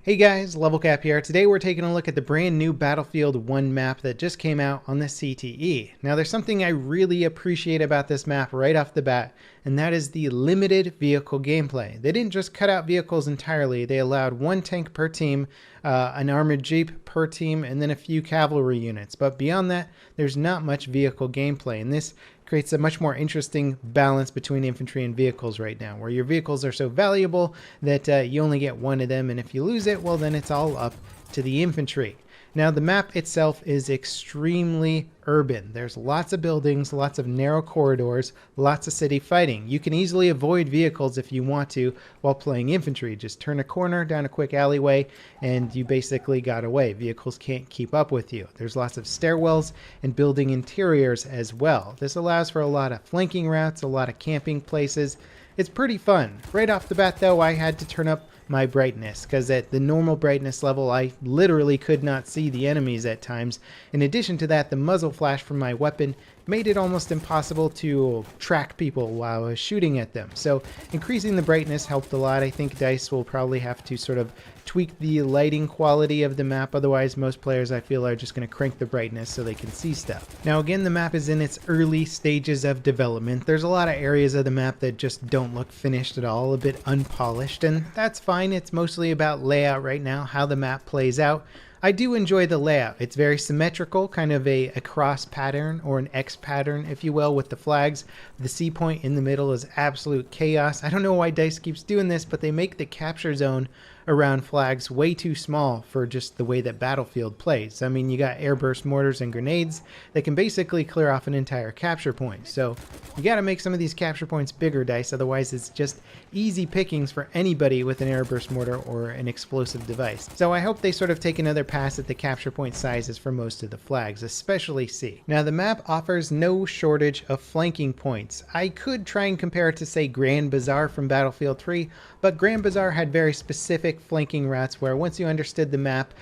Hey guys, Level Cap here. Today we're taking a look at the brand new Battlefield 1 map that just came out on the CTE. Now there's something I really appreciate about this map right off the bat, and that is the limited vehicle gameplay. They didn't just cut out vehicles entirely, they allowed one tank per team, an armored jeep per team, and then a few cavalry units. But beyond that, there's not much vehicle gameplay, and this creates a much more interesting balance between infantry and vehicles right now, where your vehicles are so valuable that you only get one of them, and if you lose it, well then it's all up to the infantry. Now the map itself is extremely urban. There's lots of buildings, lots of narrow corridors, lots of city fighting. You can easily avoid vehicles if you want to while playing infantry. Just turn a corner down a quick alleyway and you basically got away. Vehicles can't keep up with you. There's lots of stairwells and building interiors as well. This allows for a lot of flanking routes, a lot of camping places. It's pretty fun. Right off the bat though, I had to turn up my brightness, because at the normal brightness level I literally could not see the enemies at times. In addition to that, the muzzle flash from my weapon made it almost impossible to track people while I was shooting at them. So increasing the brightness helped a lot. I think DICE will probably have to sort of tweak the lighting quality of the map, otherwise most players I feel are just going to crank the brightness so they can see stuff. Now again, the map is in its early stages of development. There's a lot of areas of the map that just don't look finished at all, a bit unpolished, and that's fine. It's mostly about layout right now, how the map plays out. I do enjoy the layout. It's very symmetrical, kind of a cross pattern or an X pattern, if you will, with the flags. The C point in the middle is absolute chaos. I don't know why DICE keeps doing this, but they make the capture zone around flags way too small for just the way that Battlefield plays. I mean, you got airburst mortars and grenades that can basically clear off an entire capture point. So you got to make some of these capture points bigger, DICE, otherwise it's just easy pickings for anybody with an airburst mortar or an explosive device. So I hope they sort of take another pass at the capture point sizes for most of the flags, especially C. Now the map offers no shortage of flanking points. I could try and compare it to, say, Grand Bazaar from Battlefield 3, but Grand Bazaar had very specific flanking routes where once you understood the map,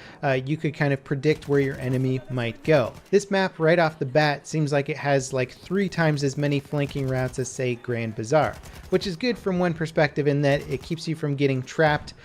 you could kind of predict where your enemy might go. This map right off the bat seems like it has like 3 times as many flanking routes as, say, Grand Bazaar, which is good from one perspective in that it keeps you from getting trapped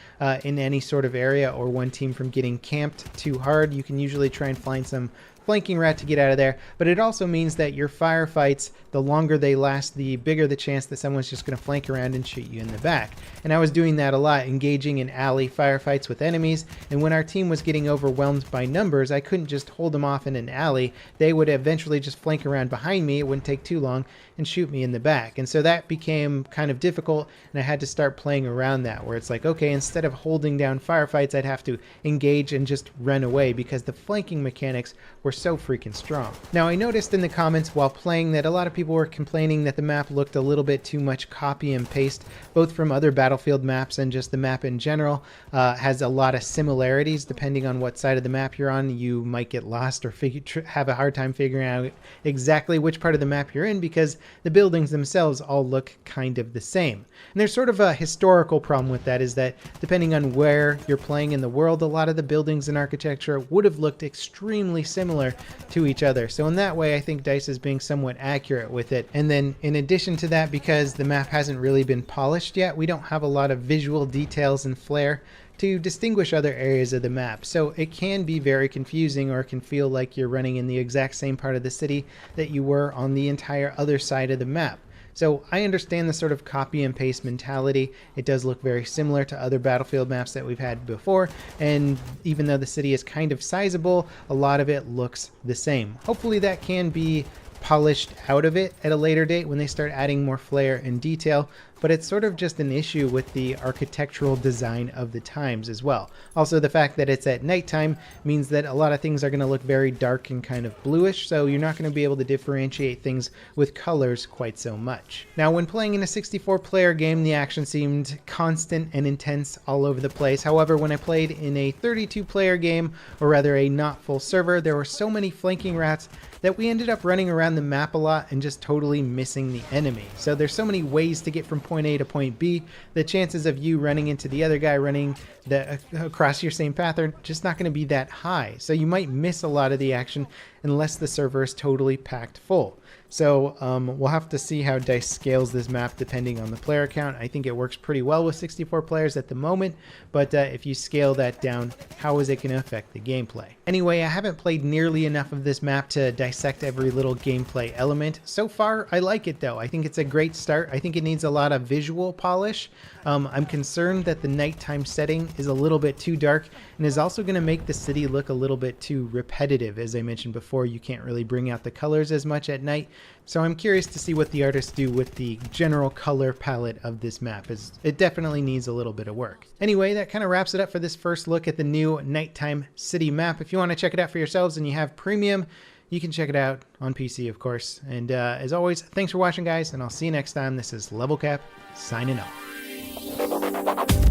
in any sort of area, or one team from getting camped too hard. You can usually try and find some flanking route to get out of there, but it also means that your firefights, the longer they last, the bigger the chance that someone's just going to flank around and shoot you in the back. And I was doing that a lot, engaging in alley firefights with enemies, and when our team was getting overwhelmed by numbers, I couldn't just hold them off in an alley. They would eventually just flank around behind me, it wouldn't take too long, and shoot me in the back. And so that became kind of difficult, and I had to start playing around that, where it's like, okay, instead of holding down firefights, I'd have to engage and just run away, because the flanking mechanics were so freaking strong. Now I noticed in the comments while playing that a lot of people were complaining that the map looked a little bit too much copy and paste, both from other Battlefield maps and just the map in general. Has a lot of similarities. Depending on what side of the map you're on, you might get lost or have a hard time figuring out exactly which part of the map you're in, because the buildings themselves all look kind of the same. And there's sort of a historical problem with that, is that depending on where you're playing in the world, a lot of the buildings and architecture would have looked extremely similar to each other. So in that way, I think DICE is being somewhat accurate with it. And then in addition to that, because the map hasn't really been polished yet, we don't have a lot of visual details and flair to distinguish other areas of the map. So it can be very confusing, or it can feel like you're running in the exact same part of the city that you were on the entire other side of the map. So I understand the sort of copy and paste mentality. It does look very similar to other Battlefield maps that we've had before, and even though the city is kind of sizable, a lot of it looks the same. Hopefully that can be polished out of it at a later date when they start adding more flair and detail, but it's sort of just an issue with the architectural design of the times as well. Also, the fact that it's at nighttime means that a lot of things are going to look very dark and kind of bluish, so you're not going to be able to differentiate things with colors quite so much. Now, when playing in a 64-player game, the action seemed constant and intense all over the place. However, when I played in a 32-player game, or rather a not full server, there were so many flanking routes that we ended up running around the map a lot and just totally missing the enemy. So there's so many ways to get from point A to point B, the chances of you running into the other guy running across your same path are just not going to be that high. So you might miss a lot of the action, unless the server is totally packed full. So we'll have to see how DICE scales this map depending on the player count. I think it works pretty well with 64 players at the moment, but if you scale that down, how is it going to affect the gameplay? Anyway, I haven't played nearly enough of this map to dissect every little gameplay element. So far, I like it though. I think it's a great start. I think it needs a lot of visual polish. I'm concerned that the nighttime setting is a little bit too dark and is also going to make the city look a little bit too repetitive. As I mentioned before, you can't really bring out the colors as much at night. So I'm curious to see what the artists do with the general color palette of this map, as it definitely needs a little bit of work. Anyway, that kind of wraps it up for this first look at the new nighttime city map. If you want to check it out for yourselves and you have premium, you can check it out on PC, of course. And as always, thanks for watching, guys, and I'll see you next time. This is Level Cap signing off.